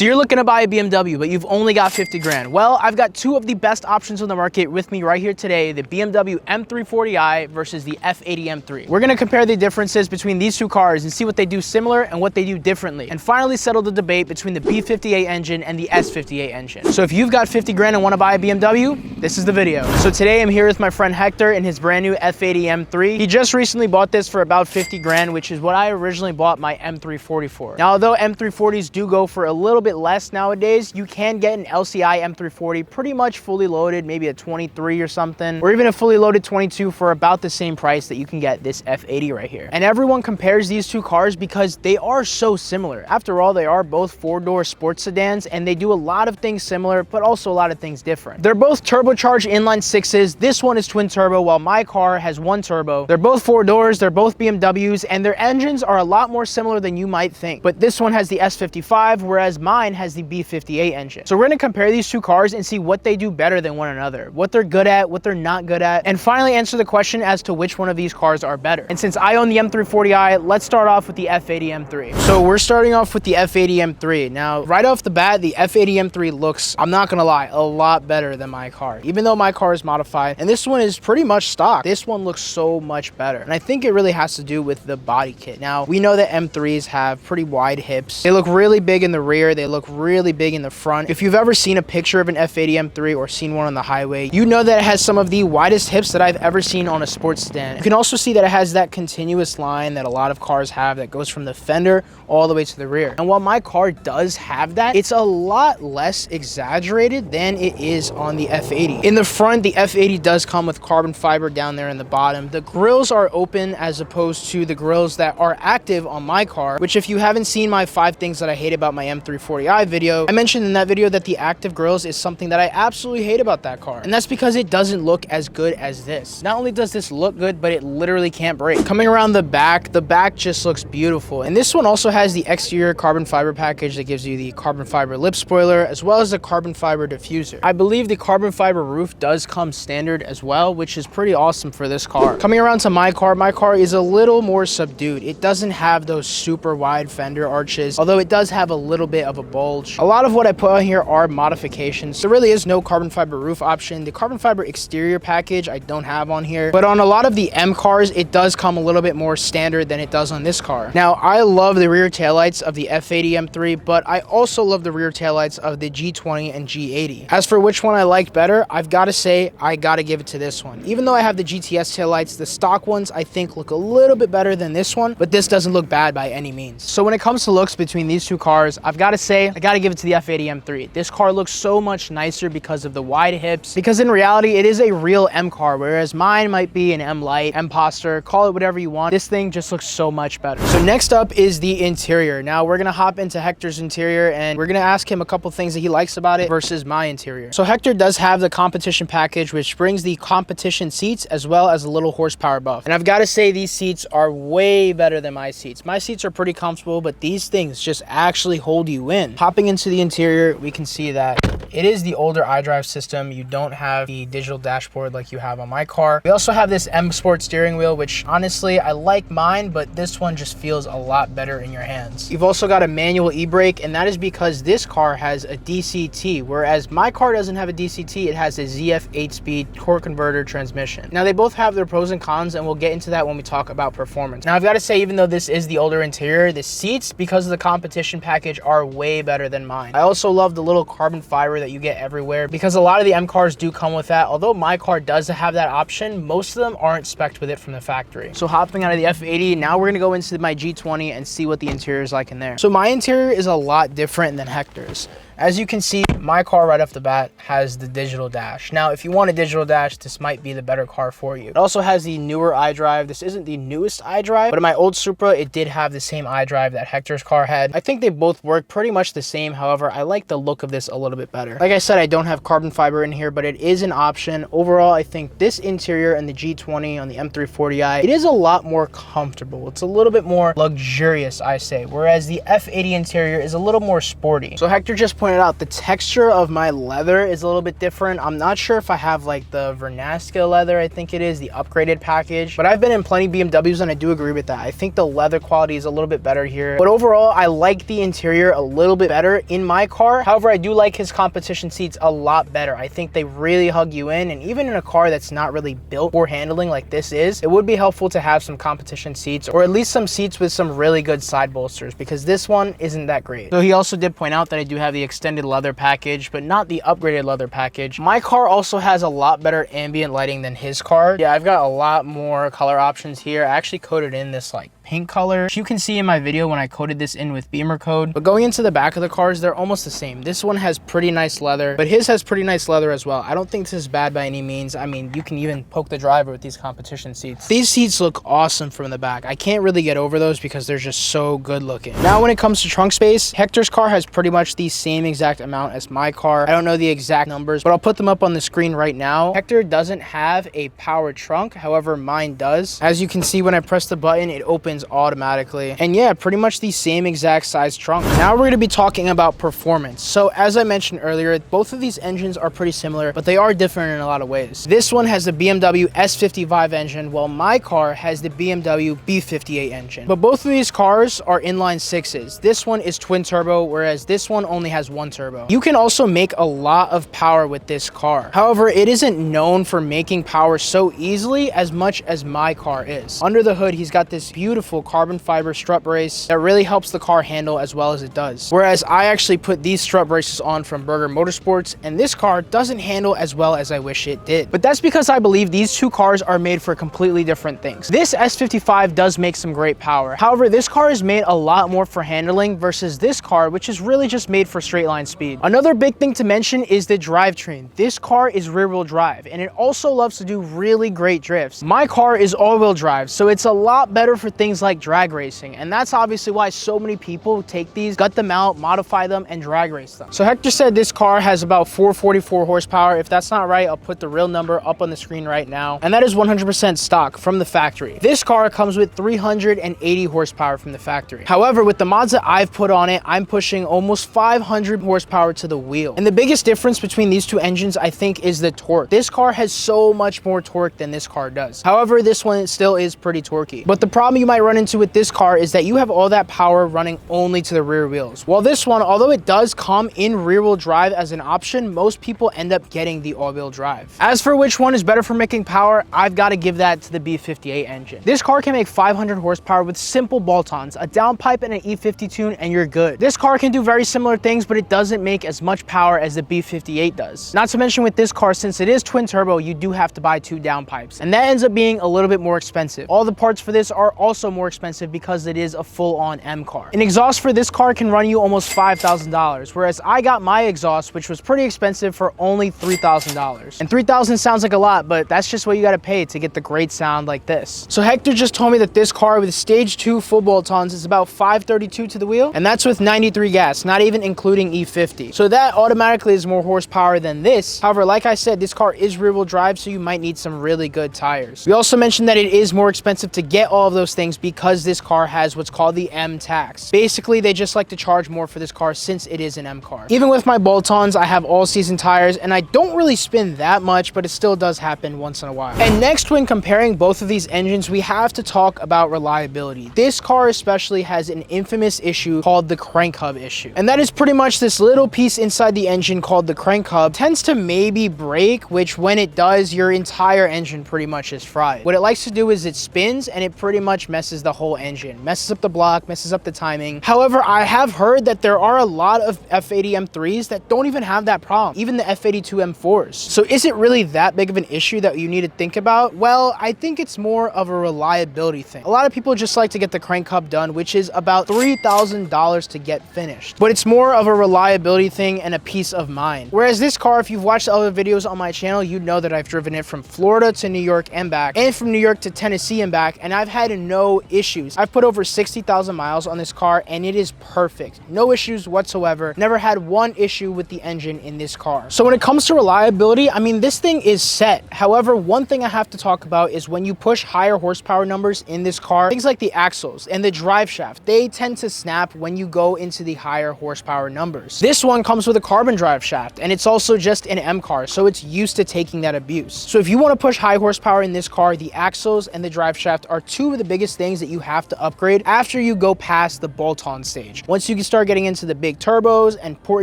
So you're looking to buy a BMW, but you've only got 50 grand. Well, I've got two of the best options on the market with me right here today, the BMW M340i versus the F80 M3. We're gonna compare the differences between these two cars and see what they do similar and what they do differently, and finally settle the debate between the B58 engine and the S58 engine. So if you've got 50 grand and wanna buy a BMW, this is the video. So today I'm here with my friend Hector in his brand new F80 M3. He just recently bought this for about 50 grand, which is what I originally bought my M340 for. Now, although M340s do go for a little bit less nowadays, you can get an LCI M340 pretty much fully loaded, maybe a 23 or something, or even a fully loaded 22 for about the same price that you can get this F80 right here. And everyone compares these two cars because they are so similar. After all, they are both four-door sports sedans, and they do a lot of things similar, but also a lot of things different. They're both turbocharged inline sixes. This one is twin turbo, while my car has one turbo. They're both four doors, they're both BMWs, and their engines are a lot more similar than you might think. But this one has the S55, whereas mine has the B58 engine. So we're gonna compare these two cars and see what they do better than one another, what they're good at, what they're not good at, and finally answer the question as to which one of these cars are better. And since I own the M340i, let's start off with the F80 M3. So we're starting off with the F80 M3. Now, right off the bat, the F80 M3 looks, I'm not gonna lie, a lot better than my car, even though my car is modified, and this one is pretty much stock. This one looks so much better, and I think it really has to do with the body kit. Now, we know that M3s have pretty wide hips. They look really big in the rear, they look really big in the front. If you've ever seen a picture of an F80 M3 or seen one on the highway, you know that it has some of the widest hips that I've ever seen on a sports sedan. You can also see that it has that continuous line that a lot of cars have that goes from the fender all the way to the rear. And while my car does have that, it's a lot less exaggerated than it is on the F80. In the front, the F80 does come with carbon fiber down there in the bottom. The grills are open as opposed to the grills that are active on my car, which if you haven't seen my 5 things that I hate about my M340i video, I mentioned in that video that the active grills is something that I absolutely hate about that car. And that's because it doesn't look as good as this. Not only does this look good, but it literally can't break. Coming around the back just looks beautiful. And this one also has the exterior carbon fiber package that gives you the carbon fiber lip spoiler, as well as the carbon fiber diffuser. I believe the carbon fiber roof does come standard as well, which is pretty awesome for this car. Coming around to my car is a little more subdued. It doesn't have those super wide fender arches, although it does have a little bit of a bulge. A lot of what I put on here are modifications. There really is no carbon fiber roof option. The carbon fiber exterior package I don't have on here, but on a lot of the M cars, it does come a little bit more standard than it does on this car. Now, I love the rear taillights of the F80 M3, but I also love the rear taillights of the G20 and G80. As for which one I liked better, I've got to say, I got to give it to this one. Even though I have the GTS taillights, the stock ones I think look a little bit better than this one, but this doesn't look bad by any means. So when it comes to looks between these two cars, I've got to say, I got to give it to the F80 M3. This car looks so much nicer because of the wide hips, because in reality, it is a real M car, whereas mine might be an M Light, M Poster, call it whatever you want. This thing just looks so much better. So next up is the interior. Now we're gonna hop into Hector's interior and we're gonna ask him a couple things that he likes about it versus my interior. So Hector does have the competition package, which brings the competition seats as well as a little horsepower buff. And I've got to say, these seats are way better than my seats. My seats are pretty comfortable, but these things just actually hold you in. Hopping into the interior, we can see that it is the older iDrive system. You don't have the digital dashboard like you have on my car. We also have this M Sport steering wheel, which honestly, I like mine, but this one just feels a lot better in your hands. You've also got a manual e-brake, and that is because this car has a DCT, whereas my car doesn't have a DCT. It has a ZF 8-speed torque converter transmission. Now, they both have their pros and cons, and we'll get into that when we talk about performance. Now, I've got to say, even though this is the older interior, the seats, because of the competition package, are way better than mine. I also love the little carbon fiber that you get everywhere, because a lot of the M cars do come with that. Although my car does have that option, most of them aren't spec'd with it from the factory. So hopping out of the F80, now we're gonna go into my G20 and see what the interior is like in there. So my interior is a lot different than Hector's. As you can see, my car right off the bat has the digital dash. Now, if you want a digital dash, this might be the better car for you. It also has the newer iDrive. This isn't the newest iDrive, but in my old Supra, it did have the same iDrive that Hector's car had. I think they both work pretty much the same. However, I like the look of this a little bit better. Like I said, I don't have carbon fiber in here, but it is an option. Overall, I think this interior and the G20 on the M340i, it is a lot more comfortable. It's a little bit more luxurious, I say, whereas the F80 interior is a little more sporty. So Hector just pointed pointed out, the texture of my leather is a little bit different. I'm not sure if I have like the Vernasca leather, I think it is, the upgraded package. But I've been in plenty BMWs and I do agree with that. I think the leather quality is a little bit better here. But overall, I like the interior a little bit better in my car. However, I do like his competition seats a lot better. I think they really hug you in, and even in a car that's not really built for handling like this is, it would be helpful to have some competition seats, or at least some seats with some really good side bolsters, because this one isn't that great. So he also did point out that I do have the extended leather package, but not the upgraded leather package. My car also has a lot better ambient lighting than his car. Yeah, I've got a lot more color options here. I actually coded in this like pink color, which you can see in my video when I coded this in with Beamer code. But going into the back of the cars, they're almost the same. This one has pretty nice leather, but his has pretty nice leather as well. I don't think this is bad by any means. I mean, you can even poke the driver with these competition seats. These seats look awesome from the back. I can't really get over those because they're just so good looking. Now, when it comes to trunk space, Hector's car has pretty much the same exact amount as my car. I don't know the exact numbers, but I'll put them up on the screen right now. Hector doesn't have a power trunk. However, mine does. As you can see, when I press the button, it opens automatically. And yeah, pretty much the same exact size trunk. Now we're going to be talking about performance. So as I mentioned earlier, both of these engines are pretty similar, but they are different in a lot of ways. This one has the BMW S50 engine, while my car has the BMW B58 engine. But both of these cars are inline sixes. This one is twin turbo, whereas this one only has one turbo. You can also make a lot of power with this car. However, it isn't known for making power so easily as much as my car is. Under the hood, he's got this beautiful carbon fiber strut brace that really helps the car handle as well as it does. Whereas I actually put these strut braces on from Berger Motorsports, and this car doesn't handle as well as I wish it did. But that's because I believe these two cars are made for completely different things. This S55 does make some great power. However, this car is made a lot more for handling versus this car, which is really just made for straight line speed. Another big thing to mention is the drivetrain. This car is rear wheel drive, and it also loves to do really great drifts. My car is all wheel drive, so it's a lot better for things like drag racing, and that's obviously why so many people take these, gut them out, modify them, and drag race them. So Hector said this car has about 444 horsepower. If that's not right, I'll put the real number up on the screen right now, and that is 100% stock from the factory. This car comes with 380 horsepower from the factory. However, with the mods that I've put on it, I'm pushing almost 500 horsepower to the wheel. And the biggest difference between these two engines, I think, is the torque. This car has so much more torque than this car does. However, this one still is pretty torquey. But the problem you might run into with this car is that you have all that power running only to the rear wheels. While this one, although it does come in rear wheel drive as an option, most people end up getting the all-wheel drive. As for which one is better for making power, I've got to give that to the B58 engine. This car can make 500 horsepower with simple bolt-ons, a downpipe and an E50 tune, and you're good. This car can do very similar things, but it doesn't make as much power as the B58 does. Not to mention with this car, since it is twin turbo, you do have to buy two downpipes, and that ends up being a little bit more expensive. All the parts for this are also more expensive because it is a full-on M car. An exhaust for this car can run you almost $5,000, whereas I got my exhaust, which was pretty expensive, for only $3,000. And $3,000 sounds like a lot, but that's just what you got to pay to get the great sound like this. So Hector just told me that this car with stage 2 full bolt-ons is about 532 to the wheel, and that's with 93 gas, not even including E50. So that automatically is more horsepower than this. However, like I said, this car is rear-wheel drive, so you might need some really good tires. We also mentioned that it is more expensive to get all of those things because this car has what's called the M tax. Basically, they just like to charge more for this car since it is an M car. Even with my bolt-ons, I have all-season tires, and I don't really spin that much, but it still does happen once in a while. And next, when comparing both of these engines, we have to talk about reliability. This car especially has an infamous issue called the crank hub issue. And that is pretty much this little piece inside the engine called the crank hub tends to maybe break, which when it does, your entire engine pretty much is fried. What it likes to do is it spins and it pretty much messes the whole engine, messes up the block, messes up the timing. However, I have heard that there are a lot of F80 M3s that don't even have that problem, even the F82 M4s. So is it really that big of an issue that you need to think about? Well, I think it's more of a reliability thing. A lot of people just like to get the crank hub done, which is about $3,000 to get finished. But it's more of a reliability thing and a peace of mind. Whereas this car, if you've watched the other videos on my channel, you know that I've driven it from Florida to New York and back, and from New York to Tennessee and back, and I've had no no issues. I've put over 60,000 miles on this car and it is perfect. No issues whatsoever. Never had one issue with the engine in this car. So when it comes to reliability, I mean, this thing is set. However, one thing I have to talk about is when you push higher horsepower numbers in this car, things like the axles and the drive shaft, they tend to snap when you go into the higher horsepower numbers. This one comes with a carbon drive shaft and it's also just an M car, so it's used to taking that abuse. So if you want to push high horsepower in this car, the axles and the drive shaft are two of the biggest things that you have to upgrade after you go past the bolt-on stage. Once you can start getting into the big turbos and port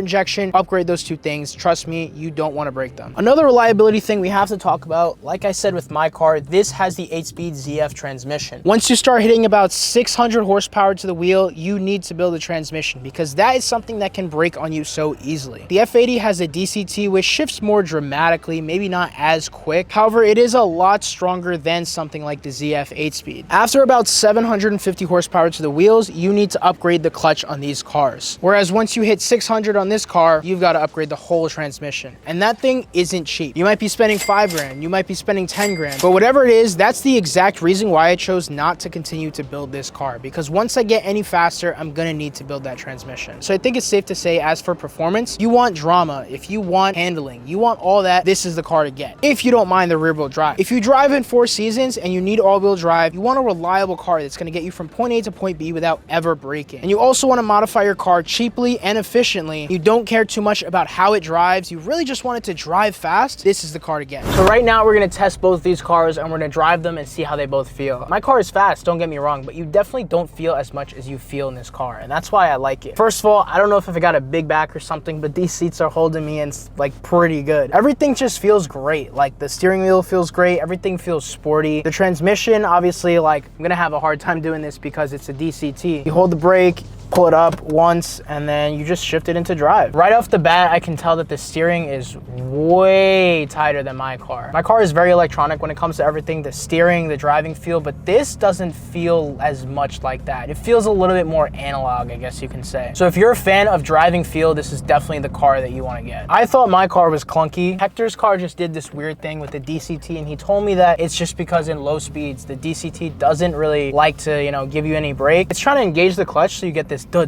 injection, upgrade those two things. Trust me, you don't want to break them. Another reliability thing we have to talk about, like I said with my car, this has the 8-speed ZF transmission. Once you start hitting about 600 horsepower to the wheel, you need to build a transmission because that is something that can break on you so easily. The F80 has a DCT which shifts more dramatically, maybe not as quick. However, it is a lot stronger than something like the ZF 8-speed. After about 750 horsepower to the wheels, you need to upgrade the clutch on these cars. Whereas once you hit 600 on this car, you've got to upgrade the whole transmission. And that thing isn't cheap. You might be spending 5 grand, you might be spending 10 grand, but whatever it is, that's the exact reason why I chose not to continue to build this car, because once I get any faster, I'm gonna need to build that transmission. So I think it's safe to say, as for performance, you want drama, if you want handling, you want all that, this is the car to get. If you don't mind the rear wheel drive. If you drive in 4 seasons and you need all wheel drive, you want a reliable car that's gonna get you from point A to point B without ever braking. And you also want to modify your car cheaply and efficiently. You don't care too much about how it drives, you really just want it to drive fast. This is the car to get. So right now we're gonna test both these cars and we're gonna drive them and see how they both feel. My car is fast, don't get me wrong, but you definitely don't feel as much as you feel in this car, and that's why I like it. First of all, I don't know if I got a big back or something, but these seats are holding me in like pretty good. Everything just feels great. Like the steering wheel feels great, everything feels sporty. The transmission, obviously, like I'm gonna have a hard time doing this because it's a DCT. You hold the brake, pull it up once, and then you just shift it into drive. Right off the bat, I can tell that the steering is way tighter than my car. My car is very electronic when it comes to everything, the steering, the driving feel, but this doesn't feel as much like that. It feels a little bit more analog, I guess you can say. So if you're a fan of driving feel, this is definitely the car that you want to get. I thought my car was clunky. Hector's car just did this weird thing with the DCT, and he told me that it's just because in low speeds, the DCT doesn't really like to, you know, give you any brake. It's trying to engage the clutch so you get this duh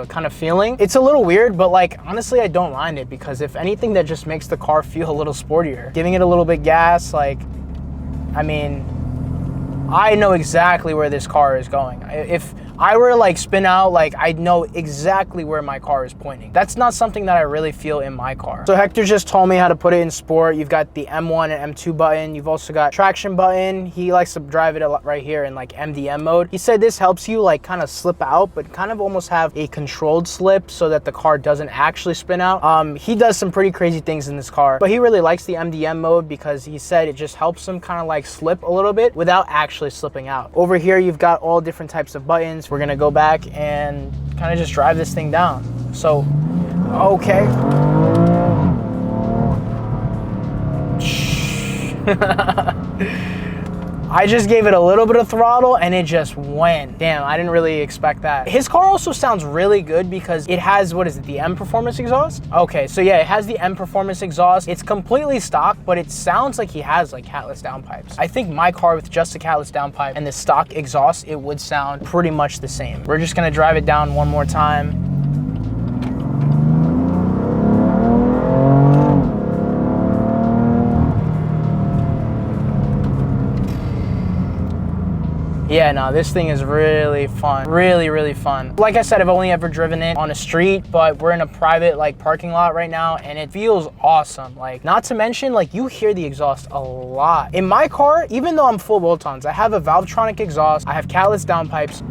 kind of feeling. It's a little weird, but like honestly, I don't mind it because if anything, that just makes the car feel a little sportier. Giving it a little bit gas, like, I mean, I know exactly where this car is going. If I were to like spin out, like I know exactly where my car is pointing. That's not something that I really feel in my car. So Hector just told me how to put it in sport. You've got the M1 and M2 button. You've also got traction button. He likes to drive it a lot right here in like MDM mode. He said this helps you like kind of slip out, but kind of almost have a controlled slip so that the car doesn't actually spin out. He does some pretty crazy things in this car, but he really likes the MDM mode because he said it just helps him kind of like slip a little bit without actually slipping out. Over here, you've got all different types of buttons. We're gonna go back and kind of just drive this thing down. So, okay. I just gave it a little bit of throttle and it just went. Damn, I didn't really expect that. His car also sounds really good because it has, what is it, the M Performance exhaust? Okay, so yeah, it has the M Performance exhaust. It's completely stock, but it sounds like he has like catless downpipes. I think my car with just a catless downpipe and the stock exhaust, it would sound pretty much the same. We're just gonna drive it down one more time. Yeah, no, this thing is really fun. Really, really fun. Like I said, I've only ever driven it on a street, but we're in a private like parking lot right now and it feels awesome. Like, not to mention, like you hear the exhaust a lot. In my car, even though I'm full bolt-ons, I have a Valvetronic exhaust, I have catless downpipes.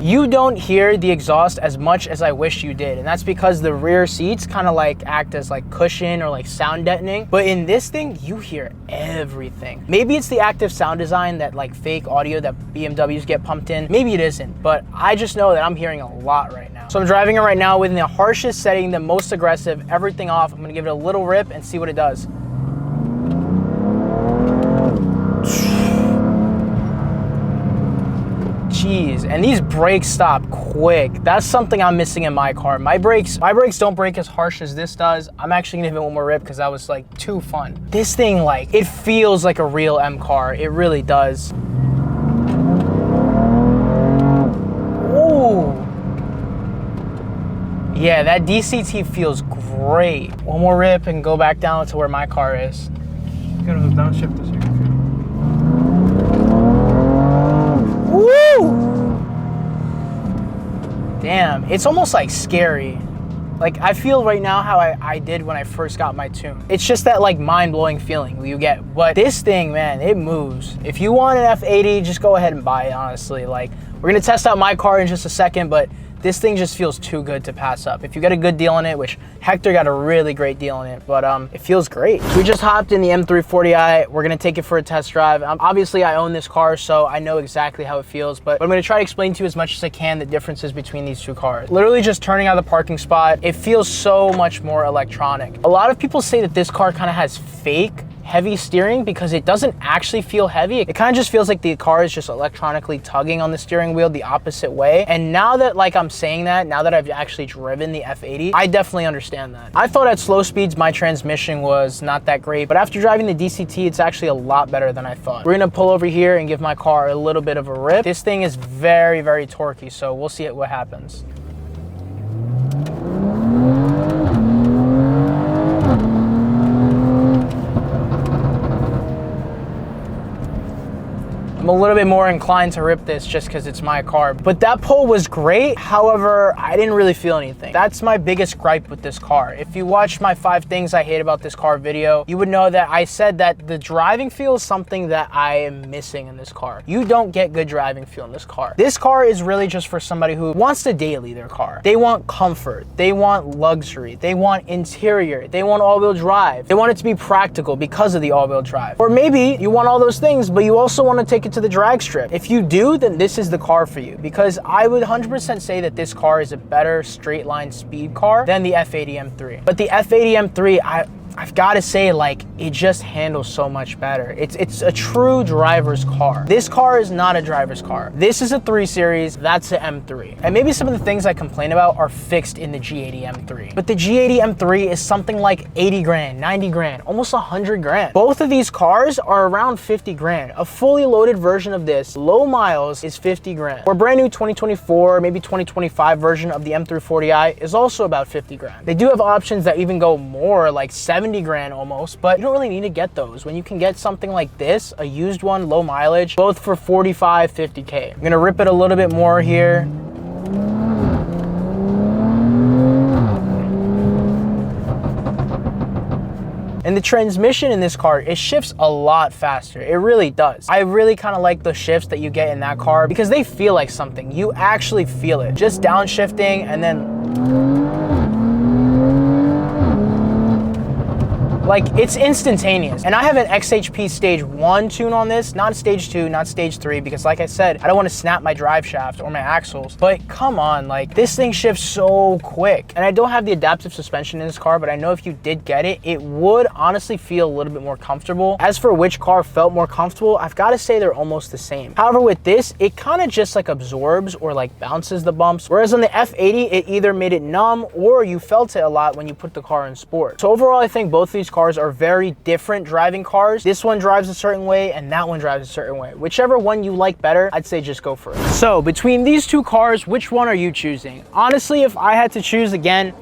You don't hear the exhaust as much as I wish you did, and that's because the rear seats kind of like act as like cushion or like sound deadening. But in this thing, you hear everything. Maybe it's the active sound design, that like fake audio that BMWs get pumped in. Maybe it isn't, but I just know that I'm hearing a lot right now. So I'm driving it right now within the harshest setting, the most aggressive, everything off. I'm gonna give it a little rip and see what it does. Jeez, and these brakes stop quick. That's something I'm missing in my car. My brakes don't brake as harsh as this does. I'm actually gonna give it one more rip because that was like too fun. This thing, like, it feels like a real M car. It really does. Ooh. Yeah, that DCT feels great. One more rip and go back down to where my car is. You gotta downshift this here. Woo! Damn, it's almost like scary. Like, I feel right now how I did when I first got my tune. It's just that like mind-blowing feeling you get. But this thing, man, it moves. If you want an F80, just go ahead and buy it, honestly. Like, we're gonna test out my car in just a second, but this thing just feels too good to pass up. If you get a good deal on it, which Hector got a really great deal on it, but it feels great. So we just hopped in the M340i. We're gonna take it for a test drive. Obviously, I own this car, so I know exactly how it feels, but I'm gonna try to explain to you as much as I can the differences between these two cars. Literally just turning out of the parking spot, it feels so much more electronic. A lot of people say that this car kind of has fake heavy steering because it doesn't actually feel heavy. It kind of just feels like the car is just electronically tugging on the steering wheel the opposite way. And now that like I'm saying that, now that I've actually driven the F80, I definitely understand that. I thought at slow speeds my transmission was not that great, but after driving the DCT, it's actually a lot better than I thought. We're gonna pull over here and give my car a little bit of a rip. This thing is very, very torquey, so we'll see what happens. I'm a little bit more inclined to rip this just because it's my car. But that pull was great. However, I didn't really feel anything. That's my biggest gripe with this car. If you watched my 5 things I hate about this car video, you would know that I said that the driving feel is something that I am missing in this car. You don't get good driving feel in this car. This car is really just for somebody who wants to daily their car. They want comfort. They want luxury. They want interior. They want all-wheel drive. They want it to be practical because of the all-wheel drive. Or maybe you want all those things, but you also want to take it to the drag strip. If you do, then this is the car for you, because I would 100% say that this car is a better straight line speed car than the F80 M3. But the F80 M3, I've got to say, like, it just handles so much better. It's a true driver's car. This car is not a driver's car. This is a 3 Series, that's an M3. And maybe some of the things I complain about are fixed in the G80 M3. But the G80 M3 is something like 80 grand, 90 grand, almost 100 grand. Both of these cars are around 50 grand. A fully loaded version of this, low miles, is 50 grand. Or brand new 2024, maybe 2025 version of the M340i is also about 50 grand. They do have options that even go more, like 70 grand almost, but you don't really need to get those when you can get something like this, a used one, low mileage, both for 45, 50K. I'm gonna rip it a little bit more here. And the transmission in this car, it shifts a lot faster. It really does. I really kind of like the shifts that you get in that car because they feel like something. You actually feel it. Just downshifting and then like, it's instantaneous. And I have an XHP stage 1 tune on this, not stage 2, not stage 3, because like I said, I don't want to snap my drive shaft or my axles. But come on, like, this thing shifts so quick. And I don't have the adaptive suspension in this car, but I know if you did get it, it would honestly feel a little bit more comfortable. As for which car felt more comfortable, I've got to say they're almost the same. However, with this, it kind of just like absorbs or like bounces the bumps. Whereas on the F80, it either made it numb or you felt it a lot when you put the car in sport. So overall, I think both of these cars are very different driving cars. This one drives a certain way and that one drives a certain way. Whichever one you like better, I'd say just go for it. So between these two cars, which one are you choosing? Honestly, if I had to choose again,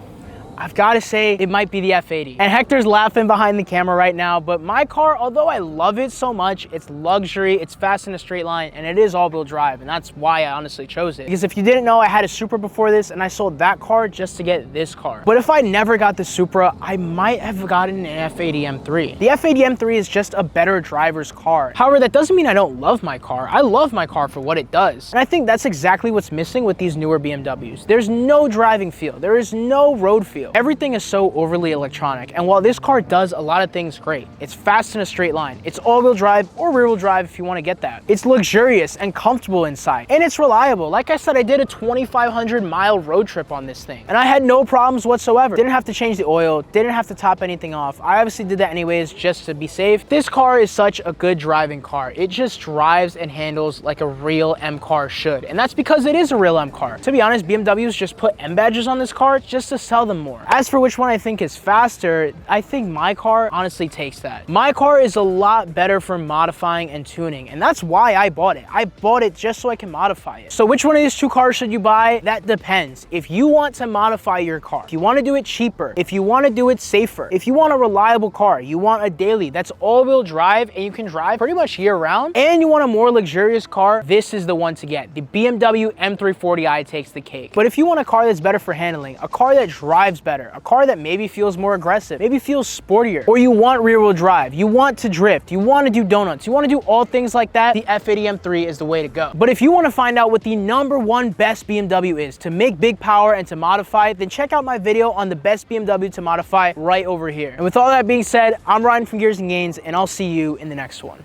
I've got to say it might be the F80. And Hector's laughing behind the camera right now, but my car, although I love it so much, it's luxury, it's fast in a straight line, and it is all-wheel drive, and that's why I honestly chose it. Because if you didn't know, I had a Supra before this, and I sold that car just to get this car. But if I never got the Supra, I might have gotten an F80 M3. The F80 M3 is just a better driver's car. However, that doesn't mean I don't love my car. I love my car for what it does. And I think that's exactly what's missing with these newer BMWs. There's no driving feel. There is no road feel. feel. Everything is so overly electronic, and while this car does a lot of things great, it's fast in a straight line. It's all-wheel drive or rear-wheel drive if you want to get that. It's luxurious and comfortable inside, and it's reliable. Like I said, I did a 2,500-mile road trip on this thing, and I had no problems whatsoever. Didn't have to change the oil, didn't have to top anything off. I obviously did that anyways just to be safe. This car is such a good driving car. It just drives and handles like a real M car should, and that's because it is a real M car. To be honest, BMW's just put M badges on this car just to sell them more. As for which one I think is faster, I think my car honestly takes that. My car is a lot better for modifying and tuning, and that's why I bought it. I bought it just so I can modify it. So which one of these two cars should you buy? That depends. If you want to modify your car, if you want to do it cheaper, if you want to do it safer, if you want a reliable car, you want a daily that's all-wheel drive and you can drive pretty much year-round, and you want a more luxurious car, this is the one to get. The BMW M340i takes the cake. But if you want a car that's better for handling, a car that drives better, a car that maybe feels more aggressive, maybe feels sportier, or you want rear-wheel drive, you want to drift, you want to do donuts, you want to do all things like that, the F80 M3 is the way to go. But if you want to find out what the #1 best BMW is to make big power and to modify, then check out my video on the best BMW to modify right over here. And with all that being said, I'm Ryan from Gears and Gains, and I'll see you in the next one.